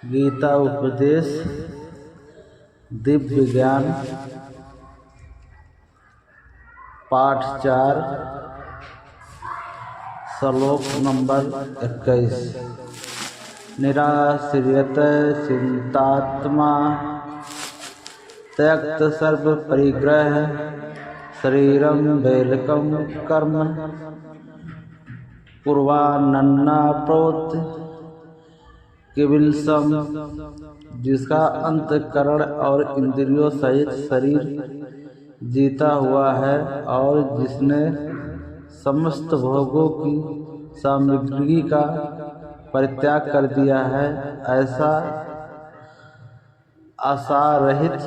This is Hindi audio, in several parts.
गीता उपदेश दिव्य ज्ञान पाठ 4 श्लोक नंबर 21। निराश्रियत चिंतात्मा त्यक्त सर्व परिग्रह शरीरम वैलकम कर्म कुर्वान्नन्ना प्रोत केवलसम, जिसका अंतःकरण और इंद्रियों सहित शरीर जीता हुआ है और जिसने समस्त भोगों की सामग्री का परित्याग कर दिया है, ऐसा आशा रहित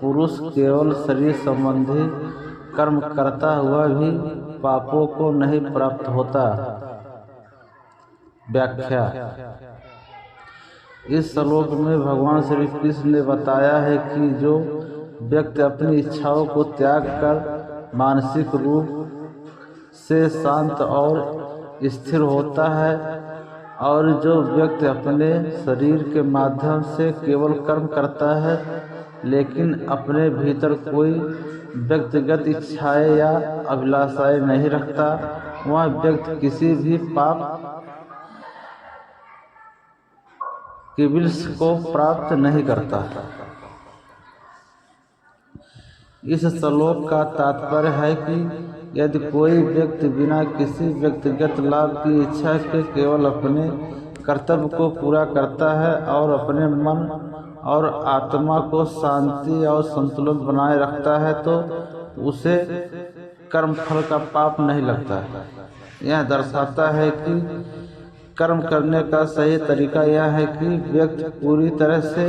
पुरुष केवल शरीर संबंधी कर्म करता हुआ भी पापों को नहीं प्राप्त होता। व्याख्या। इस श्लोक में भगवान श्री कृष्ण ने बताया है कि जो व्यक्ति अपनी इच्छाओं को त्याग कर मानसिक रूप से शांत और स्थिर होता है और जो व्यक्ति अपने शरीर के माध्यम से केवल कर्म करता है लेकिन अपने भीतर कोई व्यक्तिगत इच्छाएं या अभिलाषाएं नहीं रखता, वह व्यक्ति किसी भी पाप केवल्स को प्राप्त नहीं करता। इस श्लोक का तात्पर्य है कि यदि कोई व्यक्ति बिना किसी व्यक्तिगत लाभ की इच्छा के केवल अपने कर्तव्य को पूरा करता है और अपने मन और आत्मा को शांति और संतुलन बनाए रखता है तो उसे कर्मफल का पाप नहीं लगता। यह दर्शाता है कि कर्म करने का सही तरीका यह है कि व्यक्ति पूरी तरह से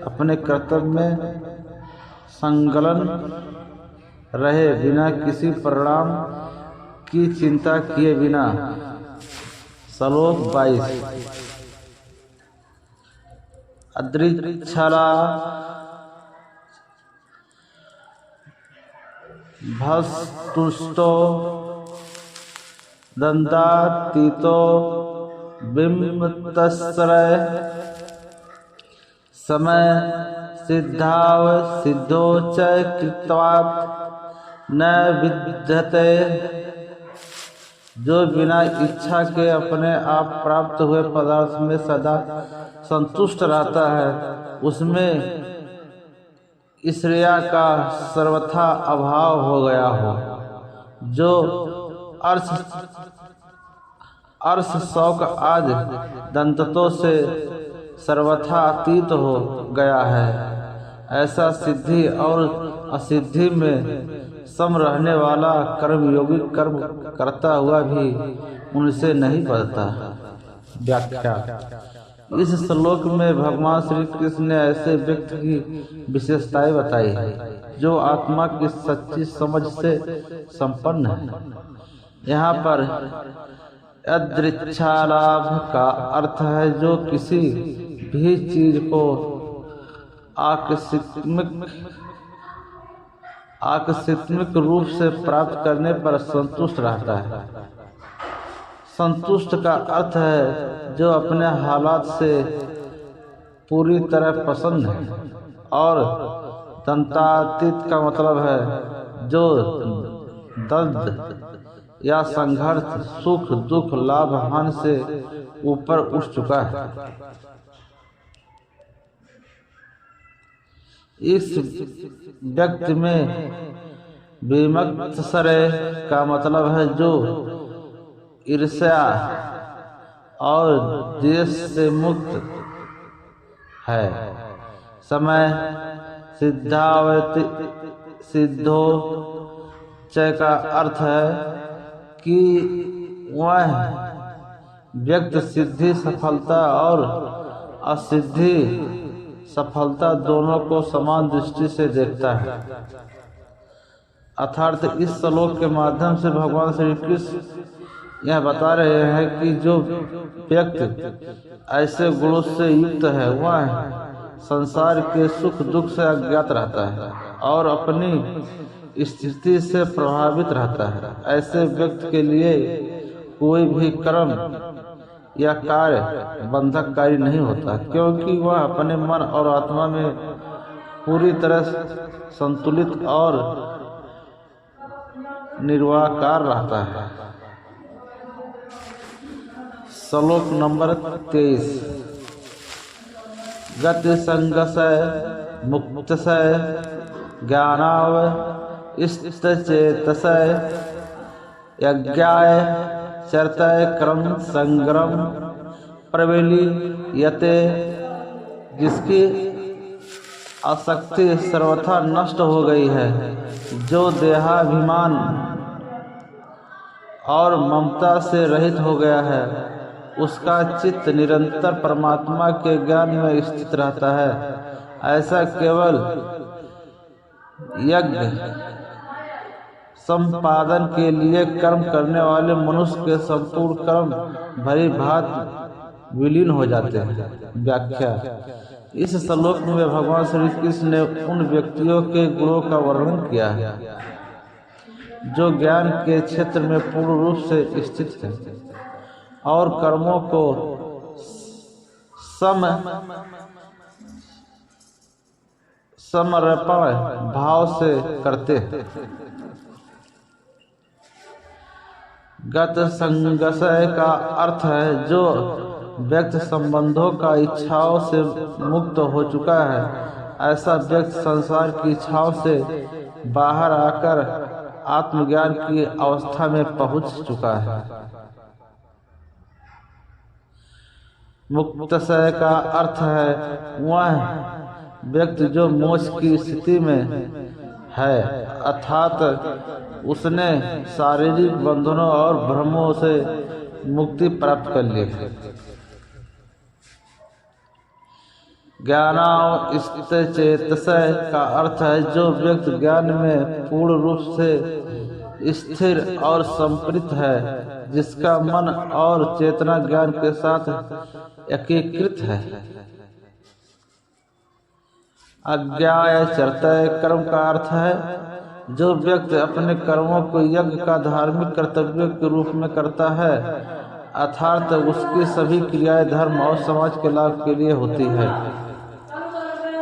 अपने कर्तव्य में संलग्न रहे, बिना किसी परिणाम की चिंता किए बिना। श्लोक 22। अदृच्छला भस्तुष्टो दंडातीतो बिंबतश्रय समय सिद्धाव सिद्धो च कृत्वात् न विद्यते। जो बिना इच्छा के अपने आप प्राप्त हुए पदार्थ में सदा संतुष्ट रहता है, उसमें ईर्ष्या का सर्वथा अभाव हो गया हो। जो अर्श शौक आदि दंतों से सर्वथा अतीत हो गया है, ऐसा सिद्धि और असिद्धि में सम रहने वाला कर्मयोगी कर्म करता हुआ भी उनसे नहीं बढ़ता। व्याख्या। इस श्लोक में भगवान श्री कृष्ण ने ऐसे व्यक्ति की विशेषताएं बताई है जो आत्मा की सच्ची समझ से संपन्न है। यहाँ पर अदृच्छा लाभ का अर्थ है जो किसी भी चीज को आकस्मिक रूप से प्राप्त करने पर संतुष्ट रहता है। संतुष्ट का अर्थ है जो अपने हालात से पूरी तरह प्रसन्न है, और दंडातीत का मतलब है जो दर्द या संघर्ष सुख दुख लाभ हानि से ऊपर उठ चुका है। इस व्यक्ति में विमुक्तश्रय का मतलब है जो ईर्ष्या और द्वेष से मुक्त है। समय सिद्धावति सिद्धो च का अर्थ है कि वह व्यक्ति सिद्धि सफलता और असिद्धि सफलता दोनों को समान दृष्टि से देखता है। अर्थात इस श्लोक के माध्यम से भगवान श्री कृष्ण यह बता रहे हैं कि जो व्यक्ति ऐसे गुणों से युक्त है वह संसार के सुख दुख से अज्ञात रहता है और अपनी स्थिति से प्रभावित रहता है। ऐसे व्यक्ति के लिए कोई भी कर्म यह कार्य बंधककारी नहीं होता, क्योंकि वह अपने मन और आत्मा में पूरी तरह संतुलित और निर्वाकार रहता है। श्लोक नंबर 23। गति संगसय मुक्तसय ज्ञानाव इष्टचेतसय यज्ञाय चरतय क्रम संग्रम प्रवेलीयते, जिसकी आसक्ति सर्वथा नष्ट हो गई है, जो देहाभिमान और ममता से रहित हो गया है, उसका चित्त निरंतर परमात्मा के ज्ञान में स्थित रहता है। ऐसा केवल यज्ञ संपादन के लिए कर्म करने वाले मनुष्य के संपूर्ण कर्म भली भांति विलीन हो जाते हैं। व्याख्या। इस श्लोक में भगवान श्री कृष्ण ने उन व्यक्तियों के गुणों का वर्णन किया है जो ज्ञान के क्षेत्र में पूर्ण रूप से स्थित है और कर्मों को समर्पण भाव से करते हैं। गत संगसय का अर्थ है जो व्यक्ति संबंधों का इच्छाओं से मुक्त हो चुका है। ऐसा व्यक्ति संसार की इच्छाओं से बाहर आकर आत्मज्ञान की अवस्था में पहुंच चुका है। मुक्तसय का अर्थ है वह व्यक्ति जो मोक्ष की स्थिति में है, अर्थात उसने शारीरिक बंधनों और भ्रमों से मुक्ति प्राप्त कर ली। ज्ञानावस्थितचेतसय का अर्थ है जो व्यक्ति ज्ञान में पूर्ण रूप से स्थिर और संप्रीत है, जिसका मन और चेतना ज्ञान के साथ एकीकृत है। अज्ञाय चरतय कर्म का अर्थ है जो व्यक्ति अपने कर्मों को यज्ञ का धार्मिक कर्तव्य के रूप में करता है, अर्थात उसकी सभी क्रियाएं धर्म और समाज के लाभ के लिए होती है।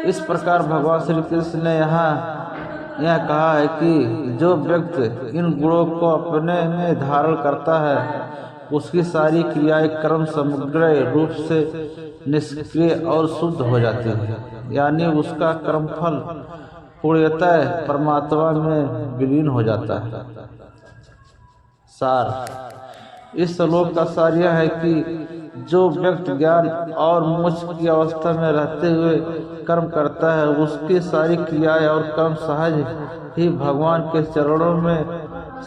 इस प्रकार भगवान श्री कृष्ण ने यह कहा है कि जो व्यक्ति इन गुणों को अपने में धारण करता है, उसकी सारी क्रियाएं कर्म समग्र रूप से निष्क्रिय और शुद्ध हो जाती है, यानी उसका कर्मफल पूर्णतः परमात्मा में विलीन हो जाता है। सार। इस श्लोक का सार यह है कि जो व्यक्ति ज्ञान और मोक्ष की अवस्था में रहते हुए कर्म करता है, उसकी सारी क्रियाएं और कर्म सहज ही भगवान के चरणों में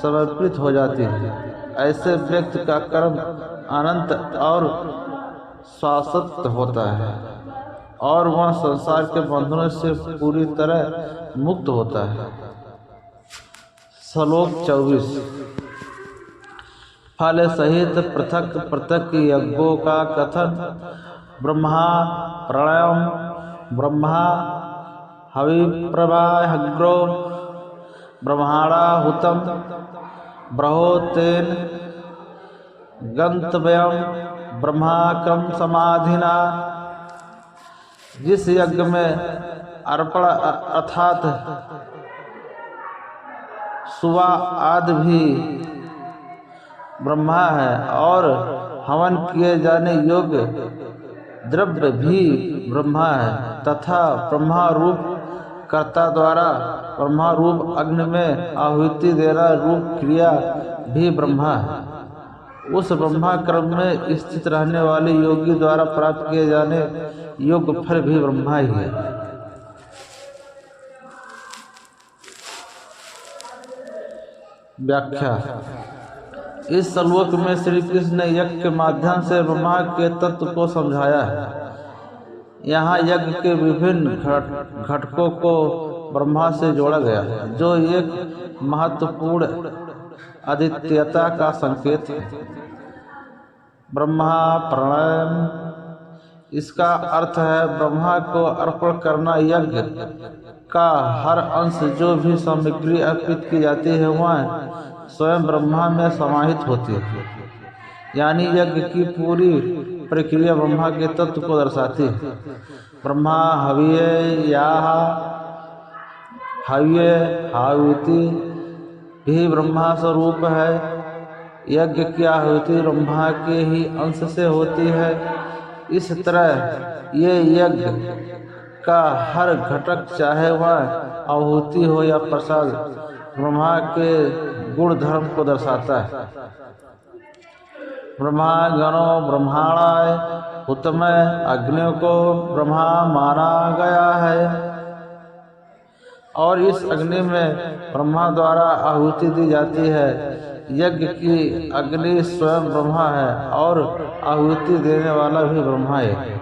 समर्पित हो जाती है। ऐसे व्यक्ति का कर्म अनंत और शाश्वत होता है और वह संसार के बंधनों से पूरी तरह मुक्त होता है। श्लोक 24। फल सहित पृथक पृथक यज्ञों का कथन। ब्रह्मा प्रणयम ब्रह्मा हविप्रवाहग्रो ब्रह्माणाहुतम ब्रहोतेन गंतव्यम ब्रह्माक्रम समाधिना। जिस यज्ञ में अर्पण अर्थात सुवा आदि भी ब्रह्मा है और हवन किए जाने योग्य द्रव्य भी ब्रह्मा है, तथा ब्रह्मा रूप कर्ता द्वारा ब्रह्मा रूप अग्नि में आहुति देना रूप क्रिया भी ब्रह्मा है। उस ब्रह्मा क्रम में स्थित रहने वाले योगी द्वारा प्राप्त किए जाने योग्य फल भी ब्रह्मा ही है। व्याख्या। इस श्लोक में श्री कृष्ण ने यज्ञ के माध्यम से ब्रह्मा के तत्व को समझाया है। यहाँ यज्ञ के विभिन्न घटकों को ब्रह्मा से जोड़ा गया है, जो एक महत्वपूर्ण अद्वितीयता का संकेत है। ब्रह्मा प्रणयम, इसका अर्थ है ब्रह्मा को अर्पण करना। यज्ञ का हर अंश जो भी सामग्री अर्पित की जाती है वह स्वयं ब्रह्मा में समाहित होती है। यानी यज्ञ की पूरी प्रक्रिया ब्रह्मा के तत्व को दर्शाती है। ब्रह्मा हव्य आहुति भी ब्रह्मा स्वरूप है। यज्ञ की आहुति ब्रह्मा के ही अंश से होती है। इस तरह ये यज्ञ का हर घटक, चाहे वह आहुति हो या प्रसाद, ब्रह्मा के गुण धर्म को दर्शाता है। ब्रह्मा गणो ब्रह्माणाय उत्तम अग्नि को ब्रह्मा माना गया है और इस अग्नि में ब्रह्मा द्वारा आहुति दी जाती है। यज्ञ की अग्नि स्वयं ब्रह्मा है और आहुति देने वाला भी ब्रह्मा है।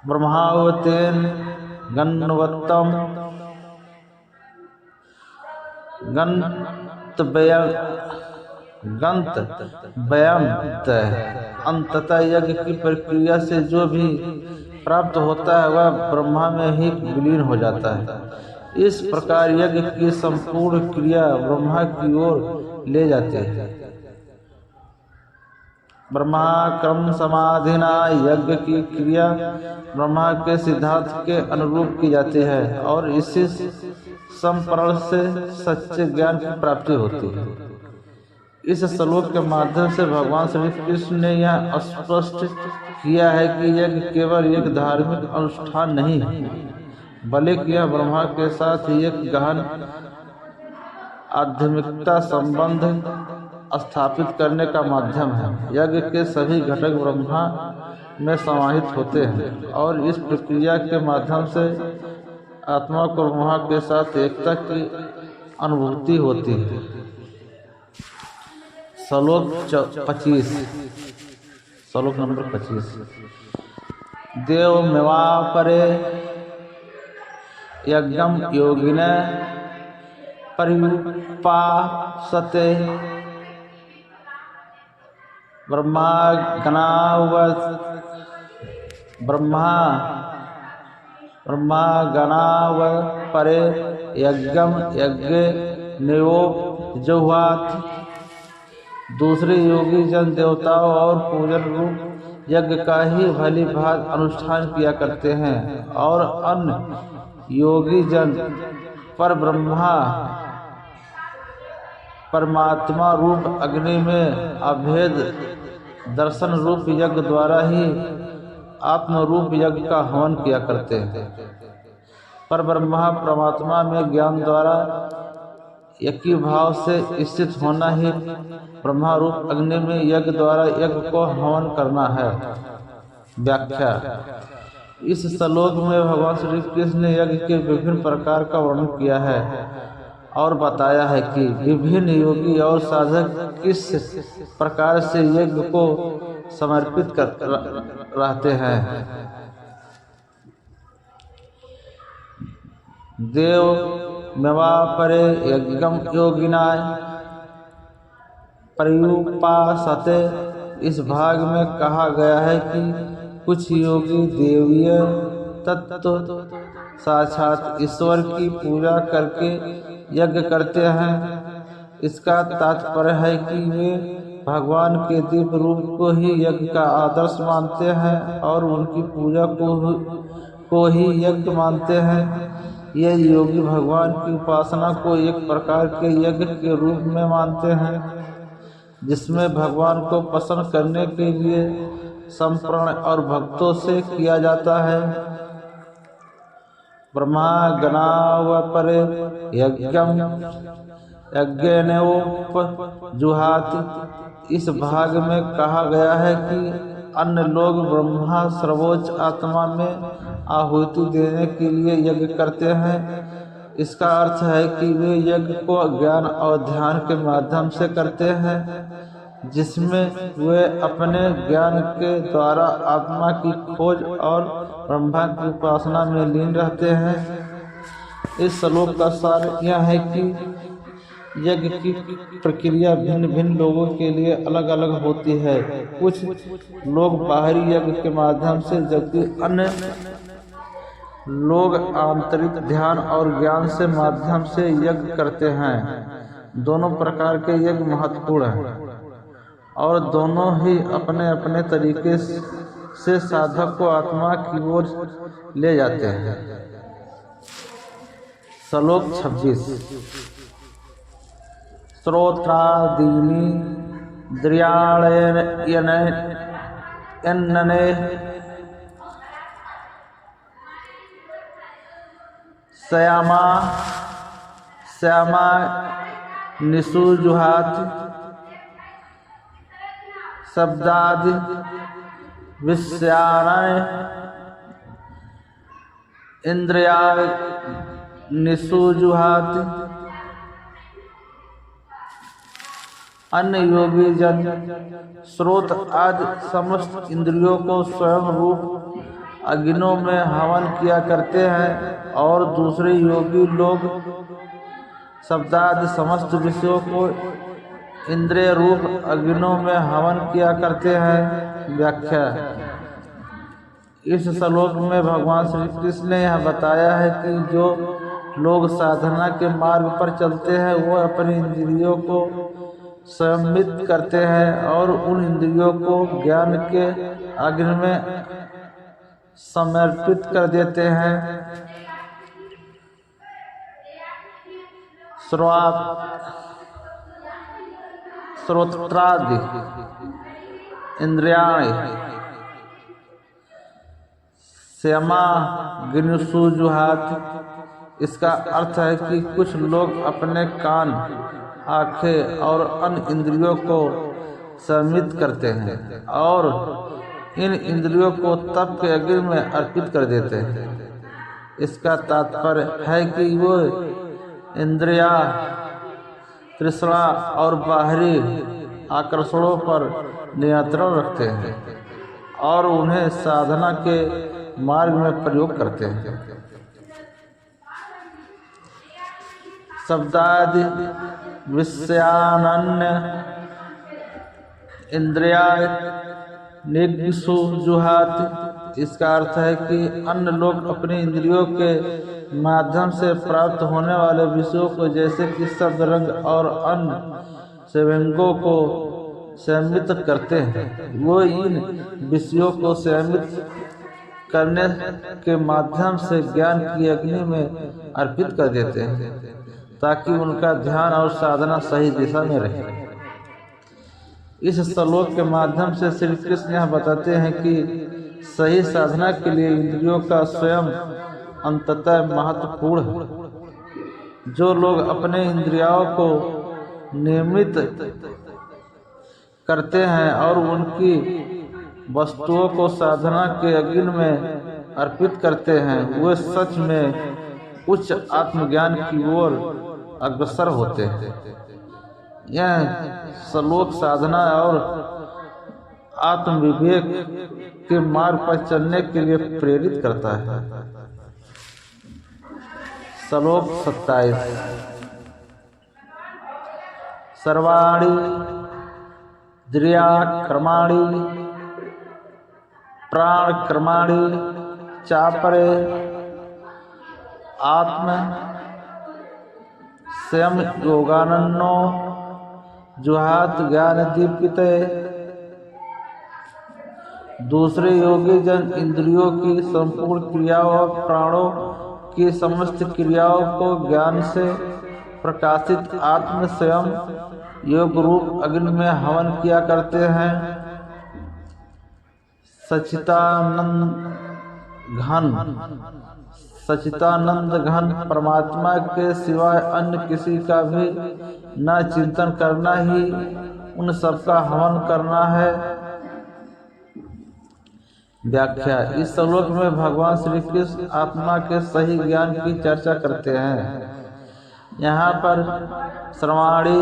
ब्रह्मावतेन गन्वत्तम गंतव्यंत अंततः यज्ञ की प्रक्रिया से जो भी प्राप्त होता है वह ब्रह्मा में ही विलीन हो जाता है। इस प्रकार यज्ञ की संपूर्ण क्रिया ब्रह्मा की ओर ले जाती है। ब्रह्मा क्रम समाधिना यज्ञ की क्रिया ब्रह्मा के सिद्धांत के अनुरूप की जाती है और इसी संपरण से सच्चे ज्ञान की प्राप्ति होती है। इस श्लोक के माध्यम से भगवान श्री कृष्ण ने यह स्पष्ट किया है कि यज्ञ केवल एक धार्मिक अनुष्ठान नहीं है, बल्कि यह ब्रह्मा के साथ एक गहन आध्यात्मिकता संबंध स्थापित करने का माध्यम है। यज्ञ के सभी घटक ब्रह्मा में समाहित होते हैं और इस प्रक्रिया के माध्यम से आत्मा को ब्रह्मा के साथ एकता की अनुभूति होती है। श्लोक 25, श्लोक नंबर 25। देव मेवा परे यज्ञम योगिने पर्युपासते ब्रह्मा गणाव परे यज्ञम यज्ञ नियोजुहात। दूसरे योगी जन देवताओं और पूजन रूप यज्ञ का ही भली भांति अनुष्ठान किया करते हैं और अन्य योगी जन पर ब्रह्मा परमात्मा रूप अग्नि में अभेद दर्शन रूप यज्ञ द्वारा ही आत्म रूप यज्ञ का हवन किया करते हैं। पर ब्रह्मा परमात्मा में ज्ञान द्वारा एकी भाव से स्थित होना ही ब्रह्मा रूप अग्नि में यज्ञ द्वारा यज्ञ को हवन करना है। व्याख्या। इस श्लोक में भगवान श्री कृष्ण ने यज्ञ के विभिन्न प्रकार का वर्णन किया है और बताया है कि विभिन्न योगी और साधक किस प्रकार से यज्ञ को समर्पित कर रहते हैं। देव मेवा परे यज्ञम योगिनाय पर्युपासते। इस भाग में कहा गया है कि कुछ योगी देवीय तत्व साक्षात ईश्वर की पूजा करके यज्ञ करते हैं। इसका तात्पर्य है कि वे भगवान के दिव्य रूप को ही यज्ञ का आदर्श मानते हैं और उनकी पूजा को ही यज्ञ मानते हैं। ये योगी भगवान की उपासना को एक प्रकार के यज्ञ के रूप में मानते हैं जिसमें भगवान को प्रसन्न करने के लिए समर्पण और भक्तों से किया जाता है। ब्रह्मा गणावपरे यज्ञम यज्ञेनोपजुहात। इस भाग में कहा गया है कि अन्य लोग ब्रह्मा सर्वोच्च आत्मा में आहुति देने के लिए यज्ञ करते हैं। इसका अर्थ है कि वे यज्ञ को ज्ञान और ध्यान के माध्यम से करते हैं जिसमें वे अपने ज्ञान के द्वारा आत्मा की खोज और ब्रह्मा की उपासना में लीन रहते हैं। इस श्लोक का सार यह है कि यज्ञ की प्रक्रिया भिन्न भिन्न लोगों के लिए अलग अलग होती है। कुछ लोग बाहरी यज्ञ के माध्यम से, जबकि अन्य लोग आंतरिक ध्यान और ज्ञान से माध्यम से यज्ञ करते हैं। दोनों प्रकार के यज्ञ महत्वपूर्ण हैं। और दोनों ही अपने अपने तरीके से साधक को आत्मा की ओर ले जाते हैं। श्लोक 26। श्रोत्रादीनि द्रियाण्यन्ने श्यामा निषुजुहात् शब्दादि विषयान् इंद्रिया निषुजुहात्। अन्य योगी जन स्रोत आदि समस्त इंद्रियों को स्वयं रूप अग्नियों में हवन किया करते हैं, और दूसरे योगी लोग शब्दादि समस्त विषयों को इंद्रिय रूप अग्नियों में हवन किया करते हैं। व्याख्या। इस श्लोक में भगवान श्री कृष्ण ने यह बताया है कि जो लोग साधना के मार्ग पर चलते हैं वो अपनी इंद्रियों को संयमित करते हैं और उन इंद्रियों को ज्ञान के अग्नि में समर्पित कर देते हैं। श्रोत्रादि इंद्रियाणि श्यामाग्निषुजुहात्। इसका अर्थ है कि कुछ लोग अपने कान, आँखें और अन्य इंद्रियों को संयमित करते हैं और इन इंद्रियों को तप के अग्नि में अर्पित कर देते हैं। इसका तात्पर्य है कि वो इंद्रिया तृष्णा और बाहरी आकर्षणों पर नियंत्रण रखते हैं और उन्हें साधना के मार्ग में प्रयोग करते हैं। शब्दादि विषयान्य इंद्रिया निषुजुहात्। इसका अर्थ है कि अन्य लोग अपनी इंद्रियों के माध्यम से प्राप्त होने वाले विषयों को, जैसे कि शब्द, रंग और अन्य संवेगों को संयमित करते हैं। वो इन विषयों को संयमित करने के माध्यम से ज्ञान की अग्नि में अर्पित कर देते हैं ताकि उनका ध्यान और साधना सही दिशा में रहे। इस श्लोक के माध्यम से श्री कृष्ण यह बताते हैं कि सही साधना के लिए इंद्रियों का स्वयं अंततः महत्वपूर्ण है। जो लोग अपने इंद्रियों को नियमित करते हैं और उनकी वस्तुओं को साधना के अग्नि में अर्पित करते हैं, वे सच में उच्च आत्मज्ञान की ओर अग्रसर होते हैं। यह श्लोक साधना और आत्मविवेक के मार्ग पर चलने के लिए प्रेरित करता है। श्लोक 27। सर्वाणि इंद्रियाक्रमाणि प्राणक्रमाणि चापरे आत्म स्वयं योगानन्नो जुहात ज्ञान दीपिते। दूसरे योगी जन इंद्रियों की संपूर्ण क्रियाओं और प्राणों की समस्त क्रियाओं को ज्ञान से प्रकाशित आत्म स्वयं योग रूप अग्नि में हवन किया करते हैं। सच्चिदानंद घन परमात्मा के सिवाय अन्य किसी का भी न चिंतन करना ही उन सबका हवन करना है। व्याख्या। इस श्लोक में भगवान श्री कृष्ण आत्मा के सही ज्ञान की चर्चा करते हैं। यहाँ पर सर्वाणि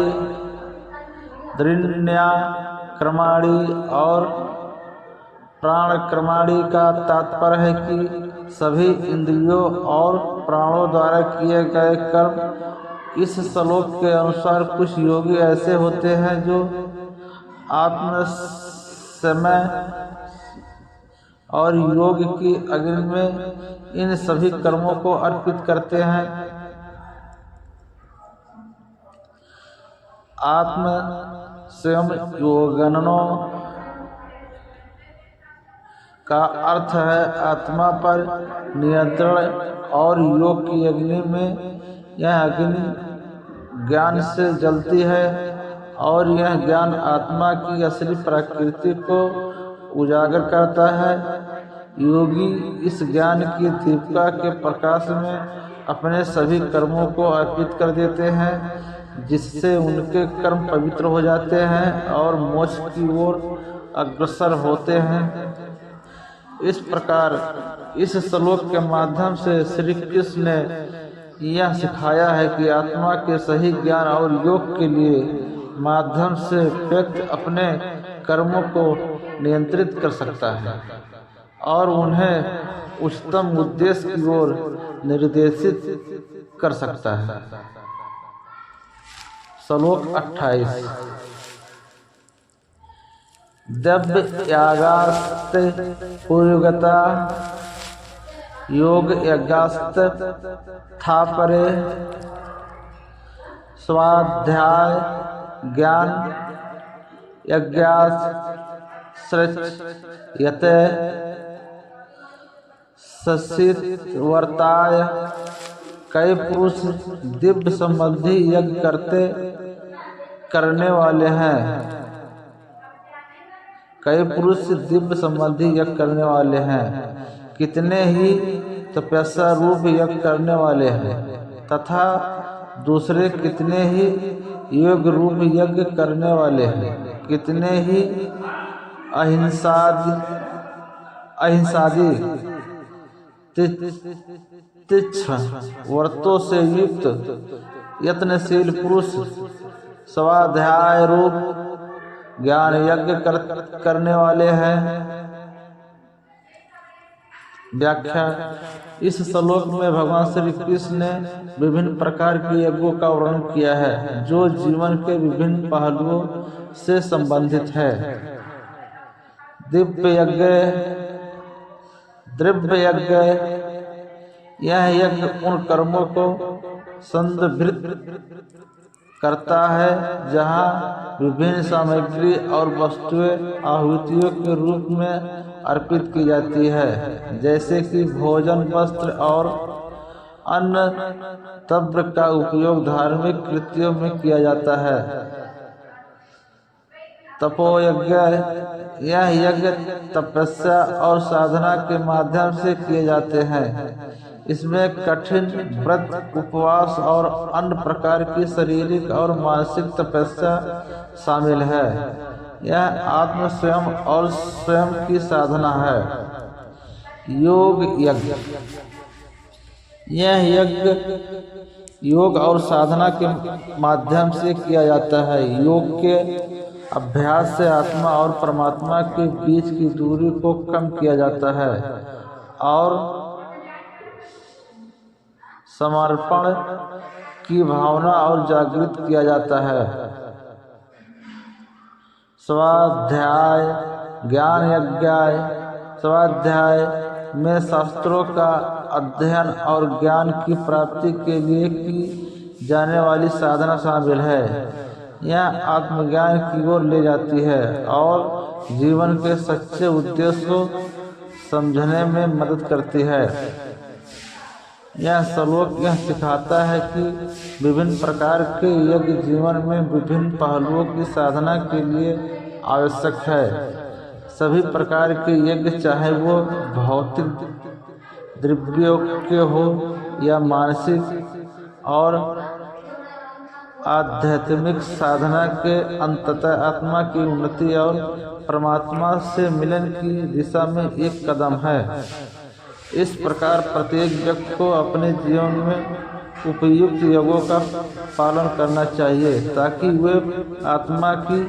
इंद्रियाक्रमाणि और प्राणक्रमाणि का तात्पर्य है कि सभी इंद्रियों और प्राणों द्वारा किए गए कर्म। इस श्लोक के अनुसार कुछ योगी ऐसे होते हैं जो आत्म समय और योग की अग्नि में इन सभी कर्मों को अर्पित करते हैं। आत्म स्वयं योगनो का अर्थ है आत्मा पर नियंत्रण, और योग की अग्नि में यह अग्नि ज्ञान से जलती है और यह ज्ञान आत्मा की असली प्रकृति को उजागर करता है। योगी इस ज्ञान की दीपिका के प्रकाश में अपने सभी कर्मों को अर्पित कर देते हैं, जिससे उनके कर्म पवित्र हो जाते हैं और मोक्ष की ओर अग्रसर होते हैं। इस प्रकार इस श्लोक के माध्यम से श्री कृष्ण ने यह सिखाया है कि आत्मा के सही ज्ञान और योग के लिए माध्यम से व्यक्ति अपने कर्मों को नियंत्रित कर सकता है और उन्हें उच्चतम उद्देश्य की ओर निर्देशित कर सकता है। श्लोक 28। दिव्य यागास्त पूर्वगता योग यज्ञास्त था परे स्वाध्याय ज्ञान यज्ञास यत ससित वर्ताय। कई पुरुष दिव्य संबंधी यज्ञ करने वाले हैं। कई पुरुष दिव्य संबंधी यज्ञ करने वाले हैं, कितने ही तपस्या रूप यज्ञ करने वाले हैं, तथा दूसरे कितने ही योग रूप यज्ञ करने वाले हैं, कितने ही अहिंसादी तीक्ष्ण व्रतों से युक्त यत्नशील पुरुष स्वाध्याय रूप ज्ञान यज्ञ करने वाले हैं। व्याख्या। इस श्लोक में भगवान श्री कृष्ण ने विभिन्न प्रकार के यज्ञों का वर्णन किया है, जो जीवन के विभिन्न पहलुओं से संबंधित है। दिव्य यज्ञ, द्रव्य यज्ञ, यह यज्ञ उन कर्मों को संदर्भित करता है जहाँ विभिन्न सामग्री और वस्तुएं आहुतियों के रूप में अर्पित की जाती है, जैसे कि भोजन, वस्त्र और अन्न तब्र का उपयोग धार्मिक कृत्यों में किया जाता है। तपोयज्ञ, यह यज्ञ तपस्या और साधना के माध्यम से किए जाते हैं। इसमें कठिन व्रत, उपवास और अन्य प्रकार की शारीरिक और मानसिक तपस्या शामिल है। यह आत्म स्वयं और स्वयं की साधना है। योग यज्ञ, यह यज्ञ योग और साधना के माध्यम से किया जाता है। योग के अभ्यास से आत्मा और परमात्मा के बीच की दूरी को कम किया जाता है और समर्पण की भावना और जागृत किया जाता है। स्वाध्याय ज्ञान यज्ञ, स्वाध्याय में शास्त्रों का अध्ययन और ज्ञान की प्राप्ति के लिए की जाने वाली साधना शामिल है। यह आत्मज्ञान की ओर ले जाती है और जीवन के सच्चे उद्देश्य को समझने में मदद करती है। यह श्लोक यह सिखाता है कि विभिन्न प्रकार के यज्ञ जीवन में विभिन्न पहलुओं की साधना के लिए आवश्यक है। सभी प्रकार के यज्ञ, चाहे वो भौतिक द्रव्यों के हो या मानसिक और आध्यात्मिक साधना के अंततः आत्मा की उन्नति और परमात्मा से मिलन की दिशा में एक कदम है। इस प्रकार प्रत्येक व्यक्ति को अपने जीवन में उपयुक्त योगों का पालन करना चाहिए ताकि वे आत्मा की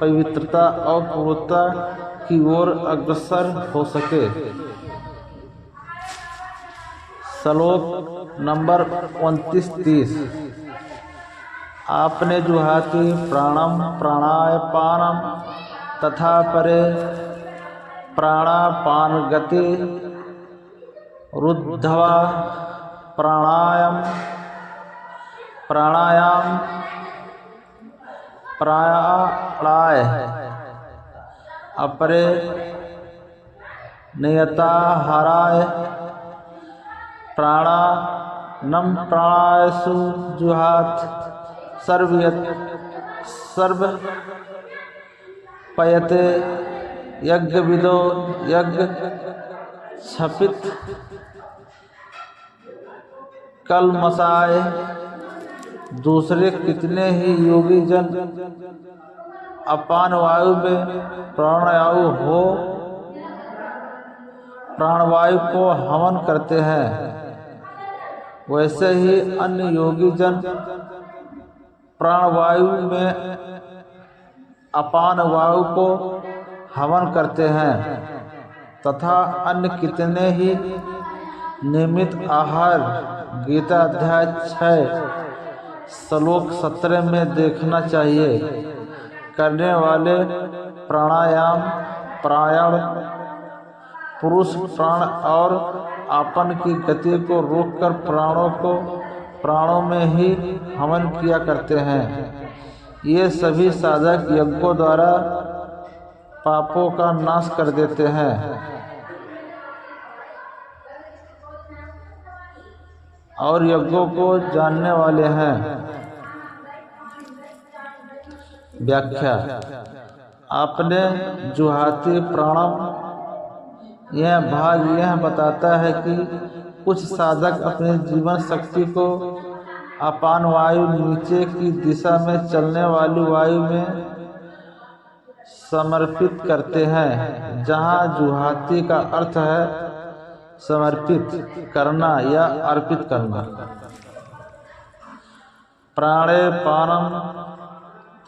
पवित्रता और पूर्णता की ओर अग्रसर हो सके। श्लोक नंबर 29-30। आपने जुहाति प्राणम प्राणायापानम तथा परे प्राणापान गति रुद्धवा प्राणायाम प्राणाय अपरे नियताहाराय प्राणानम प्राणायसु जुहात सर्व पयते यज्ञ विदो यज्ञ छपित कलमसाय। दूसरे कितने ही योगी जन अपान वायु में प्राणवायु को हवन करते हैं, वैसे ही अन्य योगी जन प्राणवायु में अपान वायु को हवन करते हैं तथा अन्य कितने ही नियमित आहार गीता अध्याय 6 श्लोक 17 में देखना चाहिए करने वाले प्राणायाम पुरुष प्राण और आपन की गति को रोककर प्राणों में ही हवन किया करते हैं। ये सभी साधक यज्ञों द्वारा पापों का नाश कर देते हैं और यज्ञों को जानने वाले हैं। व्याख्या। आपने जुहाती प्राणम यह भाग यह बताता है कि कुछ साधक अपने जीवन शक्ति को अपान वायु नीचे की दिशा में चलने वाली वायु में समर्पित करते हैं, जहाँ जुहाती का अर्थ है समर्पित करना या अर्पित करना। प्राणे पानम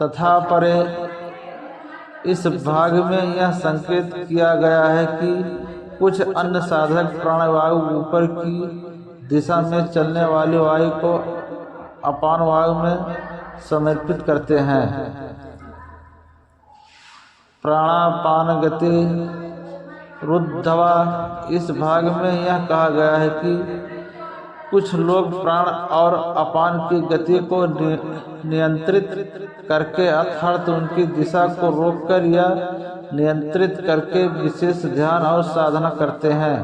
तथा परे इस भाग में यह संकेत किया गया है कि कुछ अन्य साधक प्राणवायु ऊपर की दिशा में चलने वाली वायु को अपान वायु में समर्पित करते हैं। प्राणापान गति रुद्धवा इस भाग में यह कहा गया है कि कुछ लोग प्राण और अपान की गति को नियंत्रित करके अर्थात उनकी दिशा को रोककर या नियंत्रित करके विशेष ध्यान और साधना करते हैं।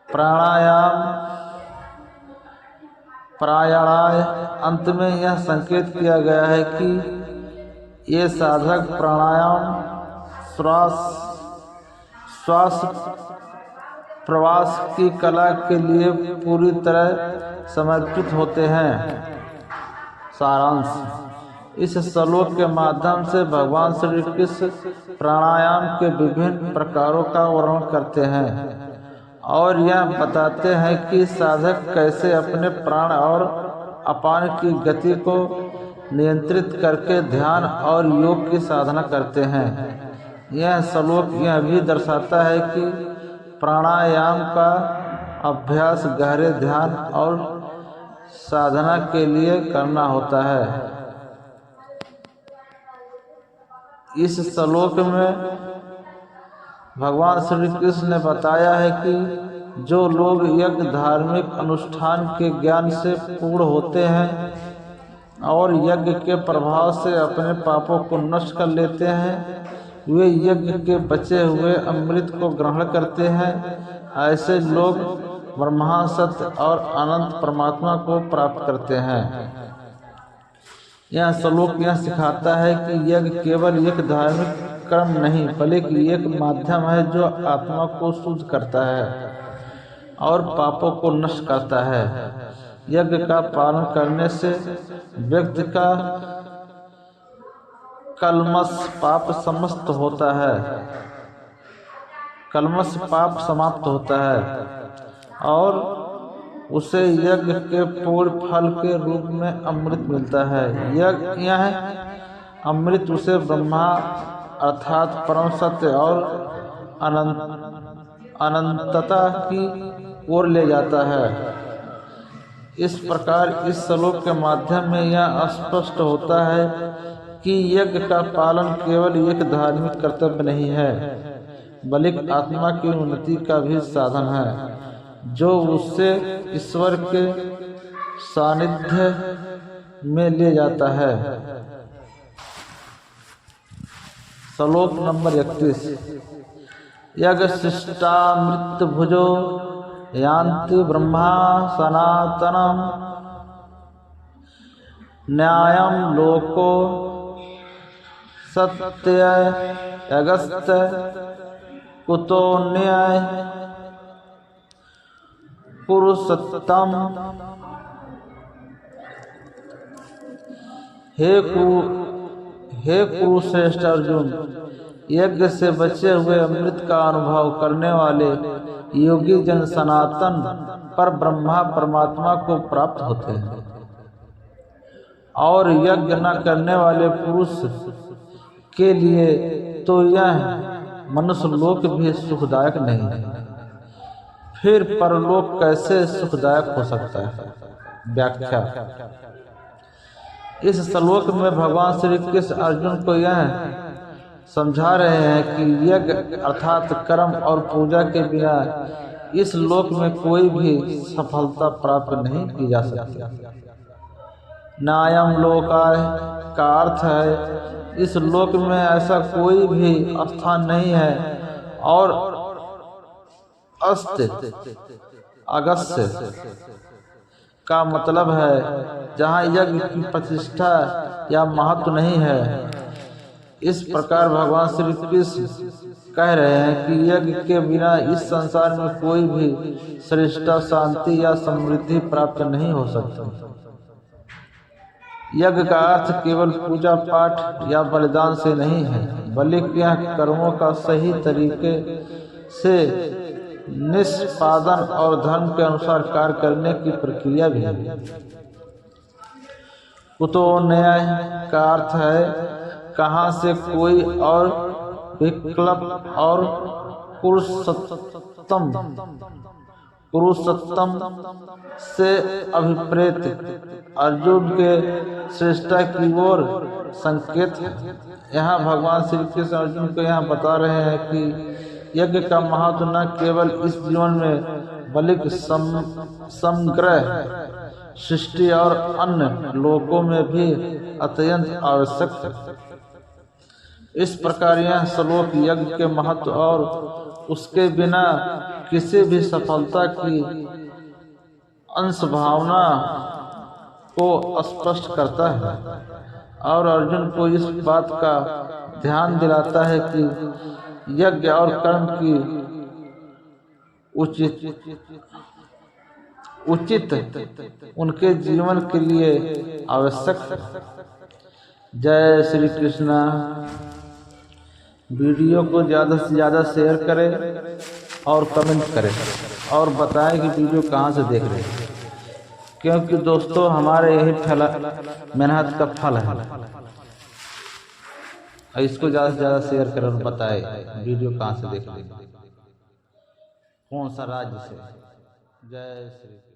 प्राणायाम अंत में यह संकेत किया गया है कि ये साधक प्राणायाम श्वास प्रवास की कला के लिए पूरी तरह समर्पित होते हैं। सारांश। इस श्लोक के माध्यम से भगवान श्री कृष्ण प्राणायाम के विभिन्न प्रकारों का वर्णन करते हैं और यह बताते हैं कि साधक कैसे अपने प्राण और अपान की गति को नियंत्रित करके ध्यान और योग की साधना करते हैं। यह श्लोक यह भी दर्शाता है कि प्राणायाम का अभ्यास गहरे ध्यान और साधना के लिए करना होता है। इस श्लोक में भगवान श्री कृष्ण ने बताया है कि जो लोग यज्ञ धार्मिक अनुष्ठान के ज्ञान से पूर्ण होते हैं और यज्ञ के प्रभाव से अपने पापों को नष्ट कर लेते हैं, वे यज्ञ के बचे हुए अमृत को ग्रहण करते हैं। ऐसे लोग ब्रह्मा सत्य और अनंत परमात्मा को प्राप्त करते हैं। यह श्लोक यह सिखाता है कि यज्ञ केवल एक धार्मिक कर्म नहीं बल्कि एक माध्यम है जो आत्मा को शुद्ध करता है और पापों को नष्ट करता है। यज्ञ का पालन करने से व्यक्ति का कलमश पाप समाप्त होता है और उसे यज्ञ के पूर्ण फल के रूप में अमृत मिलता है। यह अमृत उसे ब्रह्मा अर्थात परम सत्य और अनंतता की ओर ले जाता है। इस प्रकार इस श्लोक के माध्यम में यह स्पष्ट होता है कि यज्ञ का पालन केवल एक धार्मिक कर्तव्य नहीं है बल्कि आत्मा की उन्नति का भी साधन है जो उससे ईश्वर के सानिध्य में ले जाता है। श्लोक नंबर 31। यज्ञशिष्टामृत भुजो यान्ति ब्रह्मा सनातनम न्यायं लोको सत्य यगस्त्य कुतोऽन्यः पुरुषोत्तम। हे कुरुश्रेष्ठ अर्जुन, यज्ञ से बचे हुए अमृत का अनुभव करने वाले योगी जन सनातन पर ब्रह्मा परमात्मा को प्राप्त होते हैं, और यज्ञ न करने वाले पुरुष के लिए तो यह मनुष्य लोक भी सुखदायक नहीं है, फिर परलोक कैसे सुखदायक हो सकता है। व्याख्या। इस श्लोक में भगवान श्री कृष्ण अर्जुन को यह समझा रहे हैं कि यज्ञ अर्थात कर्म और पूजा के बिना इस लोक में कोई भी सफलता प्राप्त नहीं की जा सकती। नायम लोकाय का अर्थ है इस लोक में ऐसा कोई भी स्थान नहीं है, और अस्ति अगस्य का मतलब है जहाँ यज्ञ की प्रतिष्ठा या महत्व नहीं है। इस प्रकार भगवान श्री कृष्ण कह रहे हैं कि यज्ञ के बिना इस संसार में कोई भी श्रेष्ठता, शांति या समृद्धि प्राप्त नहीं हो सकती। यज्ञ का अर्थ केवल पूजा पाठ या बलिदान से नहीं है, बल्कि यह कर्मों का सही तरीके से निष्पादन और धर्म के अनुसार कार्य करने की प्रक्रिया भी है। कुतो न्याय का अर्थ है कहाँ से कोई और विकल्प और पुरुषोत्तम से अभिप्रेत अर्जुन के श्रेष्ठता की ओर संकेत है। यहाँ भगवान श्री कृष्ण अर्जुन को यहाँ बता रहे हैं कि यज्ञ का महत्व न केवल इस जीवन में बल्कि समग्र सृष्टि और अन्य लोकों में भी अत्यंत आवश्यक है। इस प्रकार यह श्लोक यज्ञ के महत्व और उसके बिना किसी भी सफलता की अंश भावना को स्पष्ट करता है, और अर्जुन को इस बात का ध्यान दिलाता है कि यज्ञ और कर्म की उचित उनके जीवन के लिए आवश्यक है। जय श्री कृष्णा। वीडियो को ज़्यादा से ज़्यादा शेयर करें और कमेंट करें और बताएं कि वीडियो कहाँ से देख रहे हैं, क्योंकि दोस्तों हमारे यही मेहनत का फल है। इसको ज़्यादा से ज़्यादा शेयर करें और बताएं वीडियो कहाँ से देख रहे हैं, कौन सा राज्य से। जय श्री कृष्ण।